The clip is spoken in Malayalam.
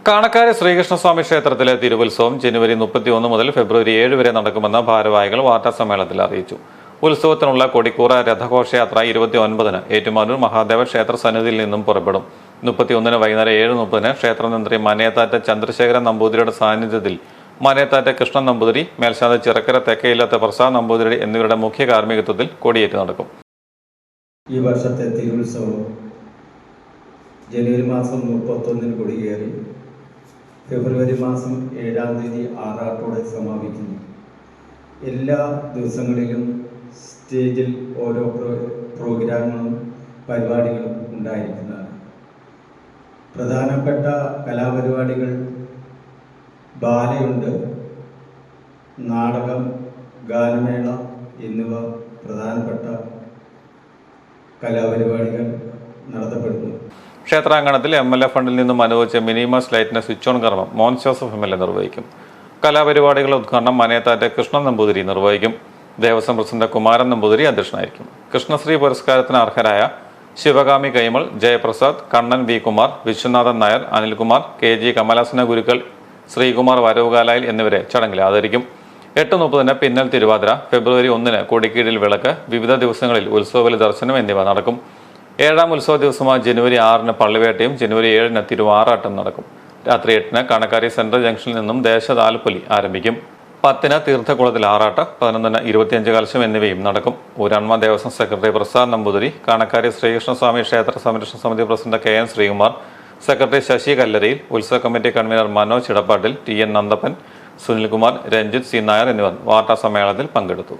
കാണക്കാരി ശ്രീകൃഷ്ണസ്വാമി ക്ഷേത്രത്തിലെ തിരുവുത്സവം ജനുവരി 31 മുതൽ ഫെബ്രുവരി 7 വരെ നടക്കുമെന്ന് ഭാരവാഹികൾ വാർത്താസമ്മേളനത്തിൽ അറിയിച്ചു. ഉത്സവത്തിനുള്ള കൊടിക്കൂറ രഥഘോഷയാത്ര 29-ന് ഏറ്റുമാനൂർ മഹാദേവ ക്ഷേത്ര സന്നിധിയിൽ നിന്നും പുറപ്പെടും. 31-ന് വൈകുന്നേരം 7:30-ന് ക്ഷേത്രതന്ത്രി മനേത്താറ്റ് ചന്ദ്രശേഖരൻ നമ്പൂതിരിയുടെ സാന്നിധ്യത്തിൽ മനേത്താറ്റ് കൃഷ്ണൻ നമ്പൂതിരി, മേൽശാന്തി ചിറക്കര തെക്കയിലത്തെ പ്രസാദ് നമ്പൂതിരി എന്നിവരുടെ മുഖ്യ കാർമ്മികത്വത്തിൽ കൊടിയേറ്റ് നടക്കും. ഈ വർഷത്തെ തിരുവുത്സവം ജനുവരി മാസം 31-ന് കൊടിയേറി ഫെബ്രുവരി മാസം 7-ാം തീയതി ആറാട്ടോടെ സമാപിക്കുന്നു. എല്ലാ ദിവസങ്ങളിലും സ്റ്റേജിൽ ഓരോ പ്രോഗ്രാമുകളും പരിപാടികളും ഉണ്ടായിരിക്കുന്നതാണ്. പ്രധാനപ്പെട്ട കലാപരിപാടികൾ ബാലയുണ്ട്, നാടകം, ഗാനമേള എന്നിവ പ്രധാനപ്പെട്ട കലാപരിപാടികൾ നടത്തപ്പെടുന്നു. ക്ഷേത്രാങ്കണത്തിൽ MLA ഫണ്ടിൽ നിന്നും അനുവദിച്ച മിനിമസ് ലൈറ്റിന്റെ സ്വിച്ച് ഓൺ കർമ്മം മോൻ ജോസഫ് MLA നിർവഹിക്കും. കലാപരിപാടികളുടെ ഉദ്ഘാടനം മനേത്താറ്റ് കൃഷ്ണൻ നമ്പൂതിരി നിർവഹിക്കും. ദേവസ്വം പ്രസിഡന്റ് കുമാരൻ നമ്പൂതിരി അധ്യക്ഷനായിരിക്കും. കൃഷ്ണശ്രീ പുരസ്കാരത്തിന് അർഹരായ ശിവകാമി കൈമൾ, ജയപ്രസാദ്, കണ്ണൻ V. കുമാർ, വിശ്വനാഥൻ നായർ, അനിൽകുമാർ, KG കമലാസന ഗുരുക്കൾ, ശ്രീകുമാർ വരവുകാലായിൽ എന്നിവരെ ചടങ്ങിൽ ആദരിക്കും. 8:30-ന് പിന്നൽ തിരുവാതിര, ഫെബ്രുവരി 1-ന് കൊടിക്കീഴിൽ വിളക്ക്, വിവിധ ദിവസങ്ങളിൽ ഉത്സവബലി ദർശനം എന്നിവ നടക്കും. 7-ാം ഉത്സവ ദിവസമായ ജനുവരി 6-ന് പള്ളിവേട്ടയും ജനുവരി 7-ന് തിരുവാറാട്ടം നടക്കും. രാത്രി 8-ന് കണക്കാരി സെൻട്രൽ ജംഗ്ഷനിൽ നിന്നും ദേശതാലപ്പൊലി ആരംഭിക്കും. 10-ന് തീർത്ഥകുളത്തിൽ ആറാട്ട്, 11-ന് 25 കലശം എന്നിവയും നടക്കും. ഊരാൺമ ദേവസ്വം സെക്രട്ടറി പ്രസാദ് നമ്പൂതിരി, കാണക്കാരി ശ്രീകൃഷ്ണസ്വാമി ക്ഷേത്ര സംരക്ഷണ സമിതി president KN Sreekumar, secretary Sasi Kallarayil, ഉത്സവ committee convener Manoj Edappattil, TN Nandappan, Sunilkumar, Ranjith C. Nair എന്നിവർ വാർത്താ സമ്മേളനത്തിൽ പങ്കെടുത്തു.